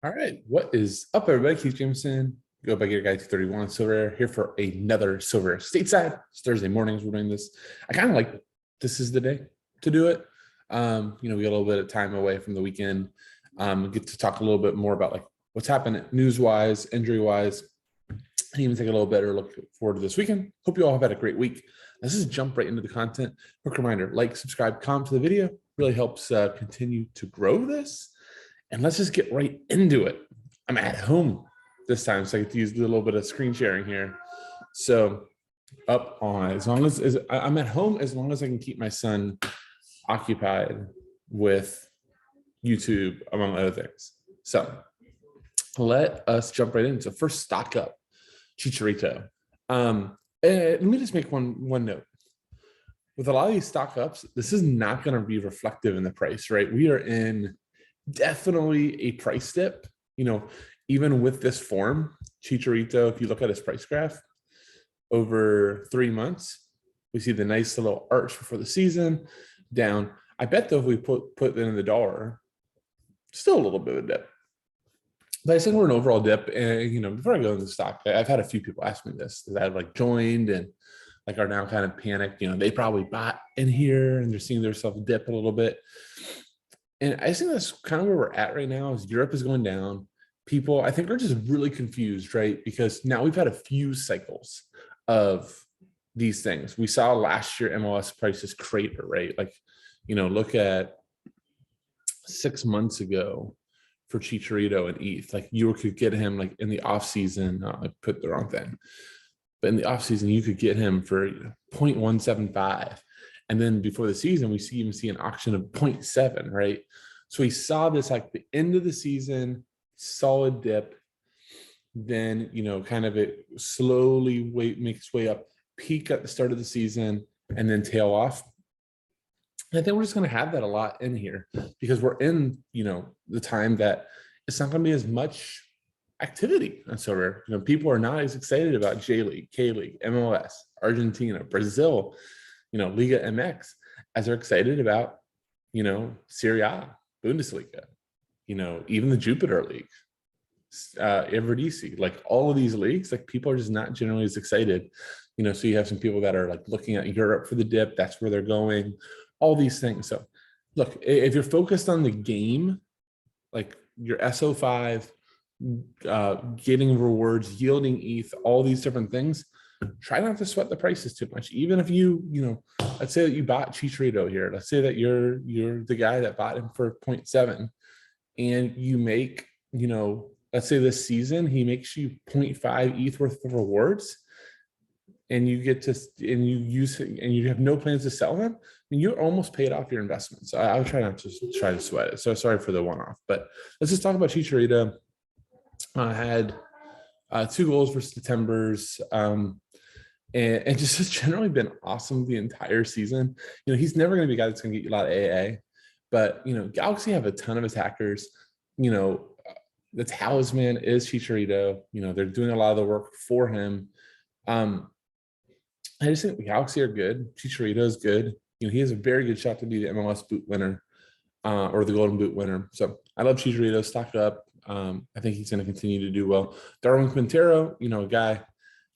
All right, what is up, everybody? Keith Jameson, go by Gear Guy 231 Sorare here for another Sorare Stateside. It's Thursday mornings. We're doing this. I kind of like this is the day to do it. We got a little bit of time away from the weekend. Get to talk a little bit more about like what's happened news-wise, injury-wise, and even take a little better look forward to this weekend. Hope you all have had a great week. Let's just jump right into the content. Quick reminder: like, subscribe, comment to the video. Really helps continue to grow this. And let's just get right into it. I'm at home this time, so I get to use a little bit of screen sharing here. So up on, as long as I'm at home, as long as I can keep my son occupied with YouTube, among other things. So let us jump right in. So first, stock up, Chicharito. Let me just make one note. With a lot of these stock ups, this is not going to be reflective in the price, right? We are in definitely a price dip, even with this form. Chicharito, if you look at his price graph over 3 months, we see the nice little arch before the season down. I bet though, if we put it in the dollar, still a little bit of a dip. But I think we're an overall dip. And, before I go into the stock, I've had a few people ask me this that I've like joined and like are now kind of panicked. They probably bought in here and they're seeing themselves dip a little bit. And I think that's kind of where we're at right now. Is Europe is going down. People, I think, are just really confused, right? Because now we've had a few cycles of these things. We saw last year MLS prices crater, right? Like, look at 6 months ago for Chicharito and ETH. Like you could get him like in the off season. I put the wrong thing, but in the off season you could get him for 0.175. And then before the season, we even see an auction of 0.7, right? So we saw this like the end of the season, solid dip. Then, kind of it slowly make its way up, peak at the start of the season, and then tail off. And I think we're just going to have that a lot in here because we're in, the time that it's not going to be as much activity on Sorare. People are not as excited about J League, K League, MLS, Argentina, Brazil, Liga MX, as they're excited about, Serie A, Bundesliga, even the Jupiter League, Eredivisie, like all of these leagues, like people are just not generally as excited, so you have some people that are like looking at Europe for the dip, that's where they're going, all these things. So look, if you're focused on the game, like your SO5, getting rewards, yielding ETH, all these different things, try not to sweat the prices too much. Even if let's say that you bought Chicharito here. Let's say that you're the guy that bought him for 0.7 and you make, let's say this season, he makes you 0.5 ETH worth of rewards and you have no plans to sell him, and you're almost paid off your investment. So I would try not to try to sweat it. So sorry for the one-off, but let's just talk about Chicharito. I had 2 goals versus the Timbers. And just has generally been awesome the entire season. He's never going to be a guy that's going to get you a lot of AA, but Galaxy have a ton of attackers. The talisman is Chicharito. They're doing a lot of the work for him. I just think the Galaxy are good. Chicharito is good. He has a very good shot to be the MLS boot winner or the Golden Boot winner. So I love Chicharito. Stock up. I think he's going to continue to do well. Darwin Quintero, a guy.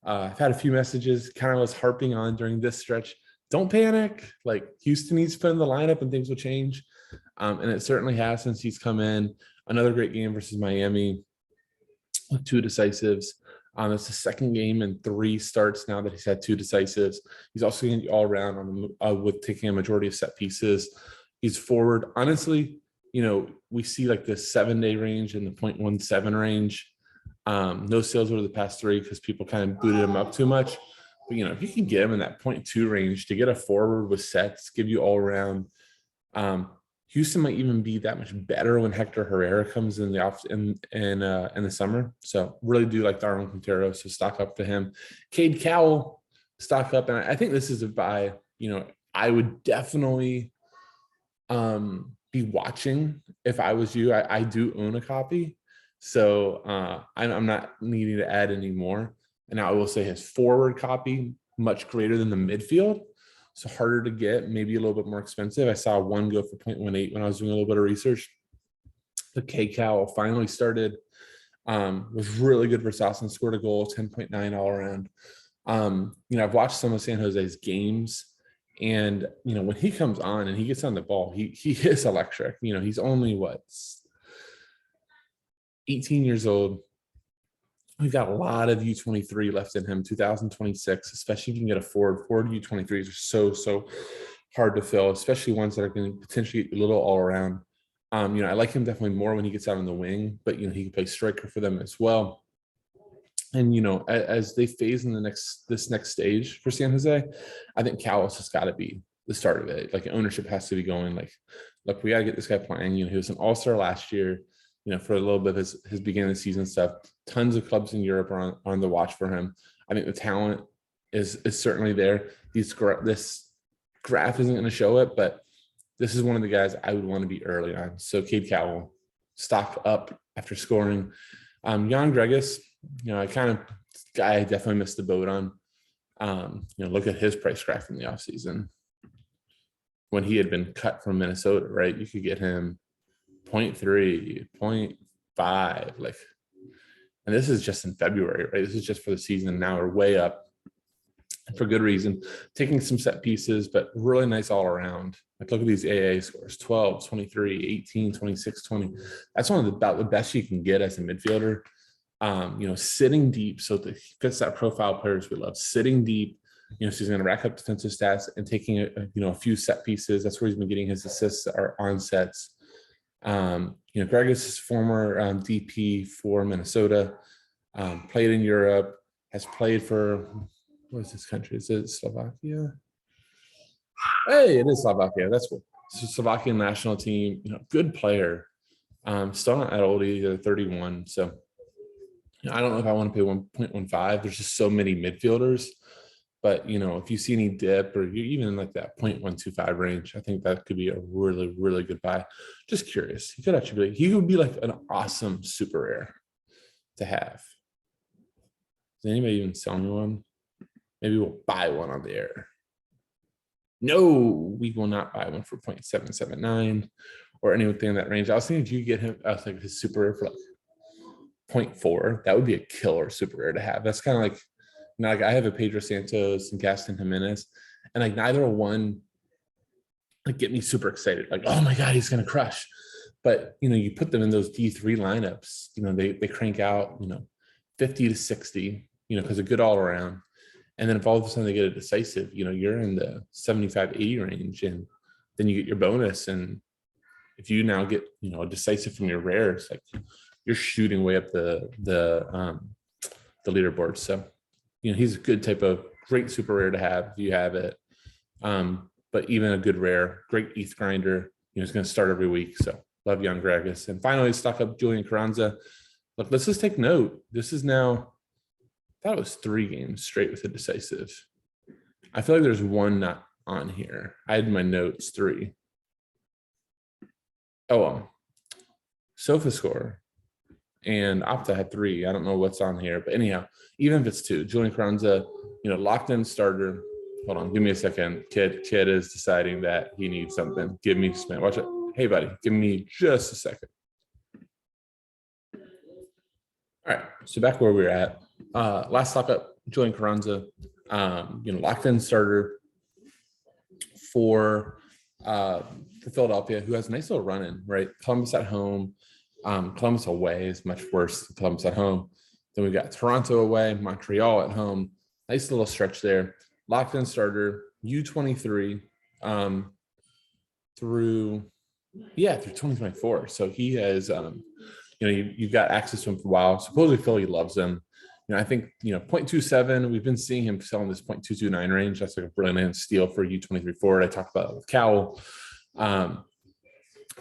I've had a few messages kind of was harping on during this stretch. Don't panic. Like Houston needs to put in the lineup and things will change. And it certainly has since he's come in. Another great game versus Miami with 2 decisives. It's the second game in 3 starts now that he's had 2 decisives. He's also going to be all around with taking a majority of set pieces. He's forward. Honestly, we see like the 7-day range and the 0.17 range. No sales over the past 3 because people kind of booted him up too much. But if you can get him in that 0.2 range to get a forward with sets, give you all around. Houston might even be that much better when Hector Herrera comes in the summer. So really do like Darwin Quintero. So stock up to him. Cade Cowell, stock up, and I think this is a buy. I would definitely be watching if I was you. I do own a copy. So I'm not needing to add any more. And I will say his forward copy, much greater than the midfield. So harder to get, maybe a little bit more expensive. I saw one go for 0.18 when I was doing a little bit of research. The K-Cow finally started. Was really good for Southland, scored a goal, 10.9 all around. I've watched some of San Jose's games, and when he comes on and he gets on the ball, he is electric. He's only 18 years old. We've got a lot of U23 left in him, 2026, especially if you can get a forward. Forward U23s are so hard to fill, especially ones that are going to potentially get a little all around. I like him definitely more when he gets out on the wing, but he can play striker for them as well. And as they phase in this next stage for San Jose, I think Callis has got to be the start of it. Like, ownership has to be going, like, look, we got to get this guy playing. He was an all-star last year. For a little bit of his beginning of the season stuff. Tons of clubs in Europe are on the watch for him. I think the talent is certainly there. This graph isn't going to show it, but this is one of the guys I would want to be early on. So Cade Cowell, stock up after scoring. Jan Gregus, I definitely missed the boat on. Look at his price graph in the offseason. When he had been cut from Minnesota, right? You could get him 0.3, 0.5, and this is just in February, right? This is just for the season. Now we're way up for good reason, taking some set pieces, but really nice all around. Like, look at these AA scores: 12, 23, 18, 26, 20. That's one of about the best you can get as a midfielder. Sitting deep, so that he fits that profile players we love. Sitting deep, so he's going to rack up defensive stats and taking a few set pieces. That's where he's been getting his assists are on sets. Gregus is former DP for Minnesota, played in Europe, has played for, what is this country? Is it Slovakia? Hey, it is Slovakia. That's cool. So Slovakian national team, good player. Still not that old either, 31. So I don't know if I want to pay 1.15. There's just so many midfielders. But, if you see any dip or you even like that 0.125 range, I think that could be a really, really good buy. Just curious. He would be like an awesome super rare to have. Does anybody even sell me one? Maybe we'll buy one on the air. No, we will not buy one for 0.779 or anything in that range. I was thinking if you get him, I was like his super rare for like 0.4, that would be a killer super rare to have. That's kind of like, I have a Pedro Santos and Gaston Jimenez, and neither one get me super excited. Like, oh my God, he's gonna crush. But you put them in those D3 lineups, they crank out 50 to 60, because a good all around. And then if all of a sudden they get a decisive, you're in the 75, 80 range, and then you get your bonus. And if you now get a decisive from your rares, like, you're shooting way up the leaderboard. So he's a good type of great super rare to have if you have it. But even a good rare, great ETH grinder, he's going to start every week. So love Jan Gregus. And finally, stock up Julian Carranza. Look, let's just take note. This is now, I thought it was 3 games straight with a decisive. I feel like there's one not on here. I had in my notes 3. Oh, SofaScore and Opta had 3. I don't know what's on here, but anyhow, even if it's 2, Julian Carranza, locked in starter. Hold on, give me a second. Kid is deciding that he needs something. Give me just a minute. Watch it. Hey, buddy, give me just a second. All right, so back where we were at. Last stock up, Julian Carranza, locked in starter for Philadelphia, who has a nice little run in, right? Columbus at home. Columbus away is much worse than Columbus at home. Then we've got Toronto away, Montreal at home. Nice little stretch there. Locked in starter, U23 through 2024. So he has, you've got access to him for a while. Supposedly Philly loves him. I think, 0.27, we've been seeing him selling this 0.229 range. That's like a brilliant steal for U23 forward. I talked about it with Cowell.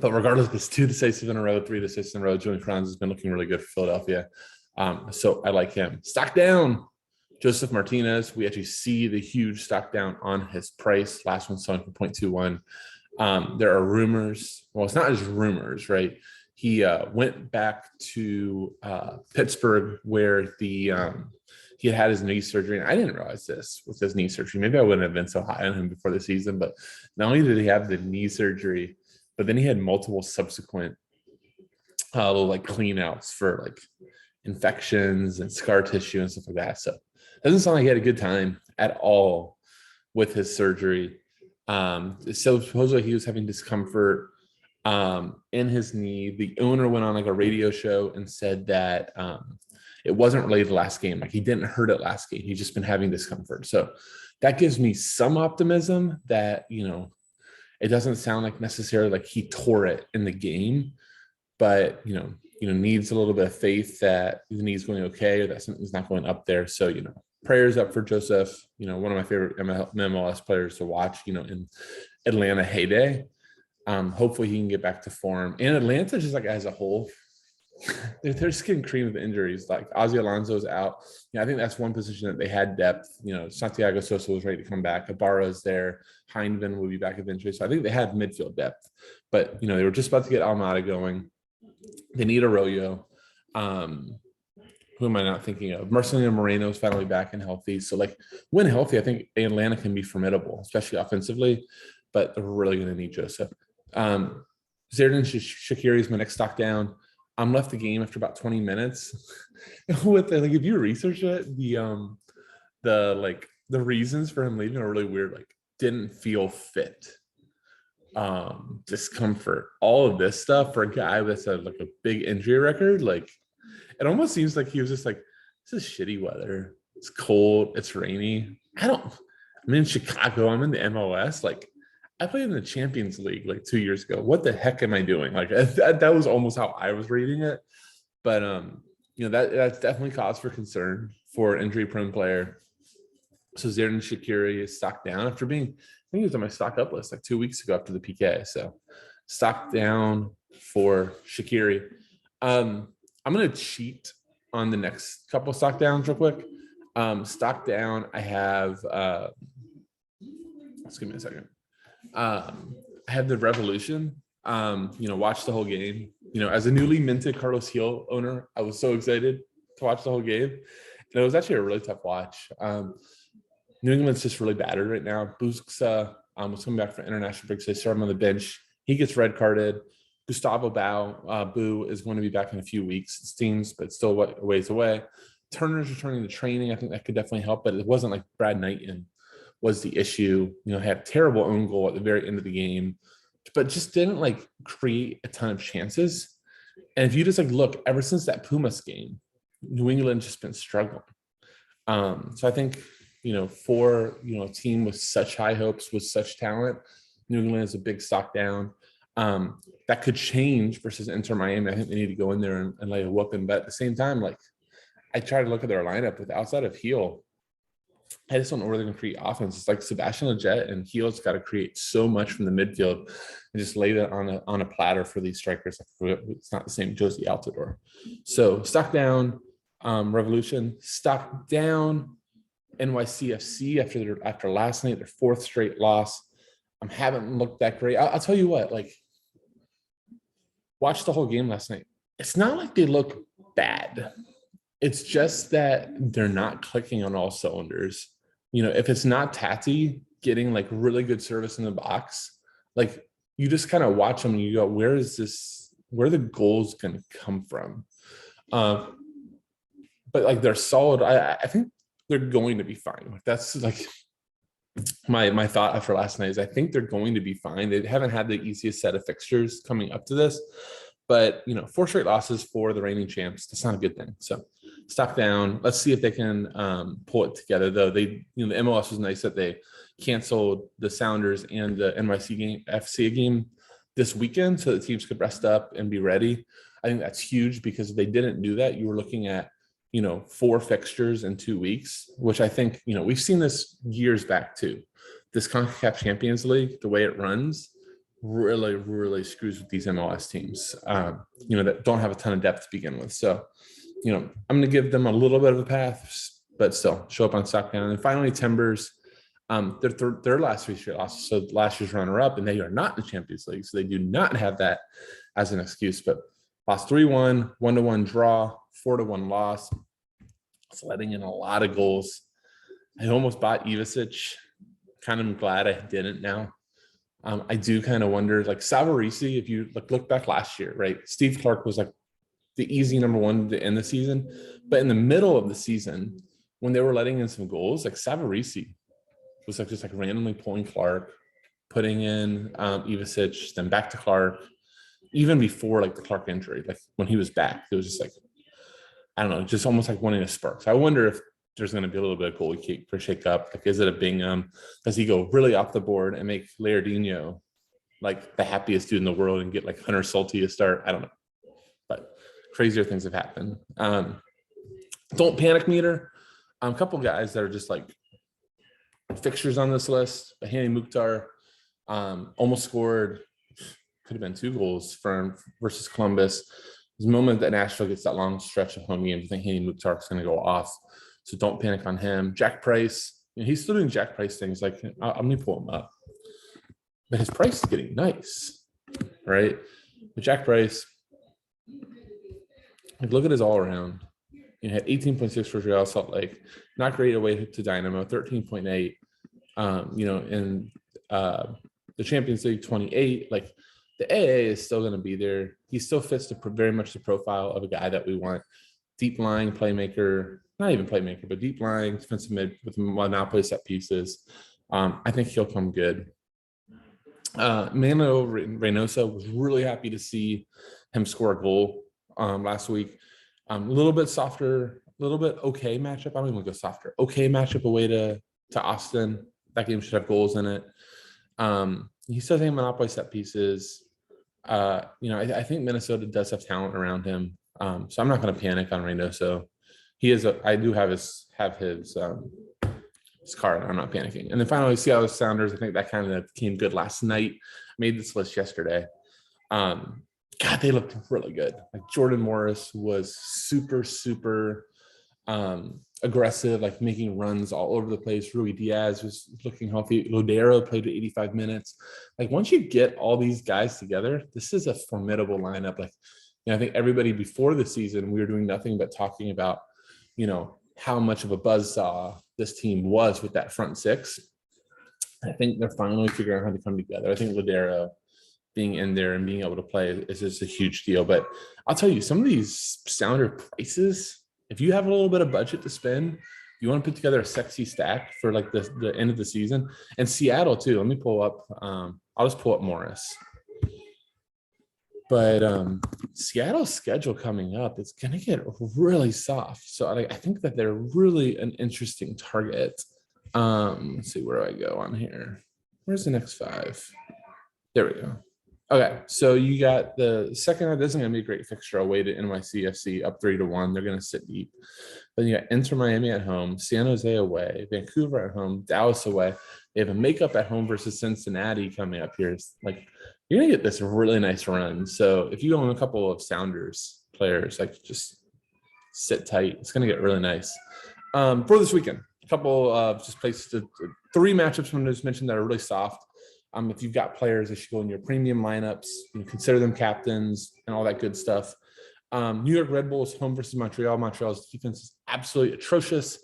But regardless, it's 2 decisive in a row, 3 decisive in a row. Julian Carranza has been looking really good for Philadelphia. So I like him. Stock down, Joseph Martinez. We actually see the huge stock down on his price. Last one selling for 0.21. There are rumors. Well, it's not just rumors, right? He went back to Pittsburgh where he had his knee surgery. And I didn't realize this with his knee surgery. Maybe I wouldn't have been so high on him before the season, but not only did he have the knee surgery, but then he had multiple subsequent little like clean outs for like infections and scar tissue and stuff like that. So it doesn't sound like he had a good time at all with his surgery. So supposedly he was having discomfort in his knee. The owner went on like a radio show and said that it wasn't related to last game. Like he didn't hurt it last game. He's just been having discomfort. So that gives me some optimism that, it doesn't sound like necessarily like he tore it in the game, but, needs a little bit of faith that the knee's going okay or that something's not going up there. So, prayers up for Joseph, one of my favorite MLS players to watch, in Atlanta heyday. Hopefully he can get back to form. And Atlanta, just like as a whole, they're just getting cream with injuries. Like Ozzy Alonso's out. I think that's one position that they had depth. Santiago Sosa was ready to come back. Ibarra's there. Hindman will be back eventually. So I think they have midfield depth. But, they were just about to get Almada going. They need Arroyo. Who am I not thinking of? Marcelino Moreno's finally back and healthy. So, like, when healthy, I think Atlanta can be formidable, especially offensively. But they're really going to need Joseph. Xherdan Shaqiri is my next stock down. I'm left the game after about 20 minutes. With like, if you research it, the reasons for him leaving are really weird. Like, didn't feel fit, discomfort, all of this stuff for a guy that's like a big injury record. Like, it almost seems like he was just like, this is shitty weather. It's cold. It's rainy. I'm in Chicago. I'm in the MLS. Like, I played in the Champions League like 2 years ago. What the heck am I doing? Like that was almost how I was reading it. But that's definitely cause for concern for an injury-prone player. So Xherdan Shaqiri is stock down after being, I think he was on my stock up list like 2 weeks ago after the PK. So stock down for Shaqiri. I'm gonna cheat on the next couple of stock downs real quick. Stock down, I have let's give me a second. I had the Revolution, watch the whole game. As a newly minted Carlos Heel owner, I was so excited to watch the whole game. And it was actually a really tough watch. New England's just really battered right now. Buxa was coming back from international break, so they started him on the bench. He gets red carded. Gustavo Boo is going to be back in a few weeks, it seems, but still a ways away. Turner's returning to training. I think that could definitely help, but it wasn't like Brad Knighton was the issue. Had a terrible own goal at the very end of the game, but just didn't like create a ton of chances. And if you just like look, ever since that Pumas game, New England's just been struggling. So I think, for a team with such high hopes, with such talent, New England is a big stock down. That could change versus Inter Miami. I think they need to go in there and lay a whooping. But at the same time, like, I try to look at their lineup with outside of Heel. I just don't know where they're going to create offense. It's like Sebastian Lletget and Heel's got to create so much from the midfield and just lay that on a platter for these strikers. It's not the same Josie Altidore. So stock down, Revolution. Stock down, NYCFC after last night, their fourth straight loss. Haven't looked that great. I'll tell you what, like, watch the whole game last night. It's not like they look bad. It's just that they're not clicking on all cylinders. If it's not Tati getting like really good service in the box, like, you just kind of watch them and you go, where are the goals going to come from? But like, they're solid. I think they're going to be fine. Like, that's like my thought after last night is I think they're going to be fine. They haven't had the easiest set of fixtures coming up to this, but 4 straight losses for the reigning champs. That's not a good thing. So stock down. Let's see if they can pull it together, though. The MLS was nice that they canceled the Sounders and the FC game this weekend so the teams could rest up and be ready. I think that's huge because if they didn't do that, you were looking at 4 fixtures in 2 weeks, which I think, we've seen this years back too. This CONCACAF Champions League, the way it runs, really, really screws with these MLS teams, that don't have a ton of depth to begin with. So, I'm going to give them a little bit of a path, but still show up on stock down. And finally, Timbers, their last 3 straight losses. So last year's runner-up, and they are not in the Champions League, so they do not have that as an excuse. But lost 3-1, 1-1 draw, 4-1 loss. It's letting in a lot of goals. I almost bought Ivicic. Kind of glad I didn't now. I do kind of wonder, like Savarese, if you look back last year, right? Steve Clark was like the easy number one to end the season. But in the middle of the season, when they were letting in some goals, like Savarese was like just like randomly pulling Clark, putting in Ivasic, then back to Clark, even before like the Clark injury, like when he was back, it was just like, I don't know, just almost like wanting a spark. So I wonder if there's going to be a little bit of goalie kick for shake up. Like, is it a Bingham? Does he go really off the board and make Lairdinho like the happiest dude in the world and get like Hunter Salty to start? I don't know, but crazier things have happened. Don't panic meter. A couple guys that are just like fixtures on this list. Hani Mukhtar almost scored, could have been 2 goals versus Columbus. There's a moment that Nashville gets that long stretch of home games. I think Hani Mukhtar is going to go off. So don't panic on him. Jack Price, he's still doing Jack Price things. Like, I'm going to pull him up. But his price is getting nice, right? But Jack Price, like, look at his all around. He had 18.6 for Real Salt Lake. Not great away to Dynamo, 13.8. In the Champions League, 28. Like, the AA is still going to be there. He still fits very much the profile of a guy that we want. Deep lying playmaker, not even playmaker, but deep lying defensive mid with monopoly set pieces. I think he'll come good. Mano Reynoso, was really happy to see him score a goal last week. A little bit softer, a little bit okay matchup. I don't even go softer. Okay matchup away to Austin. That game should have goals in it. He's still taking monopoly set pieces. I think Minnesota does have talent around him. So I'm not going to panic on Reynoso. I do have his card. I'm not panicking. And then finally, Seattle Sounders. I think that kind of came good last night. Made this list yesterday. God, they looked really good. Like, Jordan Morris was super, super aggressive, like making runs all over the place. Rui Diaz was looking healthy. Lodero played 85 minutes. Like, once you get all these guys together, this is a formidable lineup. Like, I think everybody before the season, we were doing nothing but talking about, how much of a buzzsaw this team was with that front six. I think they're finally figuring out how to come together. I think Lodero being in there and being able to play is just a huge deal. But I'll tell you, some of these Sounder prices, if you have a little bit of budget to spend, you want to put together a sexy stack for like the end of the season. And Seattle too. Let me pull up. I'll just pull up Morris. But Seattle's schedule coming up, it's going to get really soft. So I think that they're really an interesting target. Let's see, where do I go on here? Where's the next 5? There we go. Okay, so you got the second. This isn't going to be a great fixture away to NYCFC, up 3-1. They're going to sit deep. Then you got Inter Miami at home, San Jose away, Vancouver at home, Dallas away. They have a makeup at home versus Cincinnati coming up here. Like, you're going to get this really nice run. So if you own a couple of Sounders players, like, just sit tight. It's going to get really nice. For this weekend, a couple of just places 3 matchups I'm going to just mention that are really soft. If you've got players that should go in your premium lineups, consider them captains and all that good stuff. New York Red Bulls home versus Montreal. Montreal's defense is absolutely atrocious.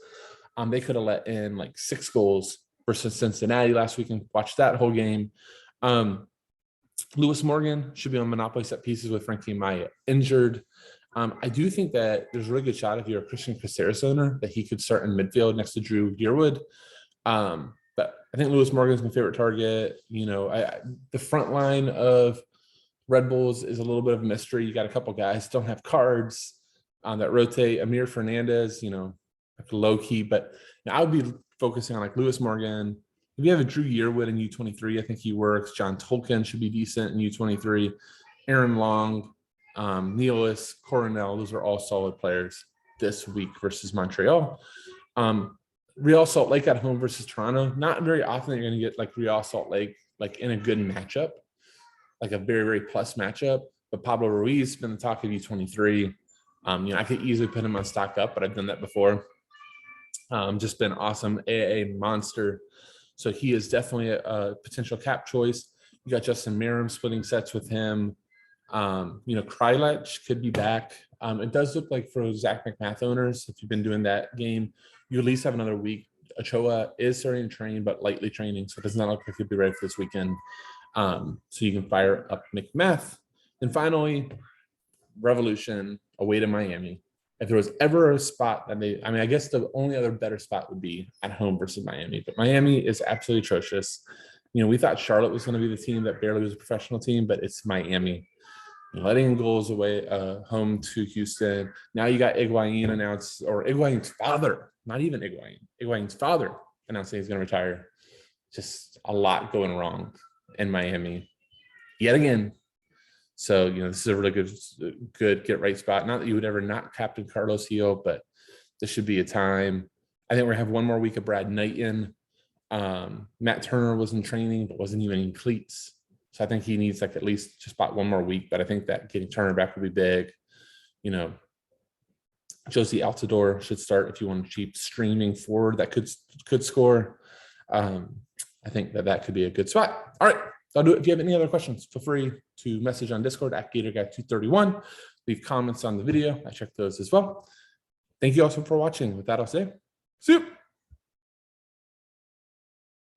They could have let in like 6 goals versus Cincinnati last week and watched that whole game. Lewis Morgan should be on monopoly set pieces with Frankie Maya injured. I do think that there's a really good shot if you're a Christian Caceres owner that he could start in midfield next to Drew Yearwood. But I think Lewis Morgan is my favorite target. The front line of Red Bulls is a little bit of a mystery. You got a couple guys don't have cards that rotate. Amir Fernandez, like low key, but I would be focusing on like Lewis Morgan. If you have a Drew Yearwood in U23, I think he works. John Tolkien should be decent in U23. Aaron Long, Nealis, Coronel, those are all solid players this week versus Montreal. Real Salt Lake at home versus Toronto. Not very often you're going to get like Real Salt Lake like in a good matchup, like a very, very plus matchup. But Pablo Ruiz has been the talk of U23. I could easily put him on stock up, but I've done that before. Just been awesome. AAA monster. So he is definitely a potential cap choice. You got Justin Merrim splitting sets with him. Krylech could be back. It does look like for Zach McMath owners, if you've been doing that game, you at least have another week. Ochoa is starting to train, but lightly training, so it does not look like he'll be ready for this weekend. So you can fire up McMath. And finally, Revolution. away to Miami. If there was ever a spot that I mean, I guess the only other better spot would be at home versus Miami, but Miami is absolutely atrocious. We thought Charlotte was going to be the team that barely was a professional team, but it's Miami. Letting goals away home to Houston. Now you got Higuain announced, or Higuain's father, not even Higuain's father announcing he's going to retire. Just a lot going wrong in Miami yet again. So, this is a really good get right spot. Not that you would ever not captain Carlos Gil, but this should be a time. I think we're going to have one more week of Brad Knight in. Matt Turner was in training, but wasn't even in cleats. So I think he needs at least just about one more week, but I think that getting Turner back will be big. Josie Altidore should start if you want a cheap streaming forward that could score. I think that could be a good spot. All right, that'll do it. If you have any other questions, feel free to message on Discord at GatorGuy231. Leave comments on the video. I check those as well. Thank you also for watching. With that, I'll say, see you.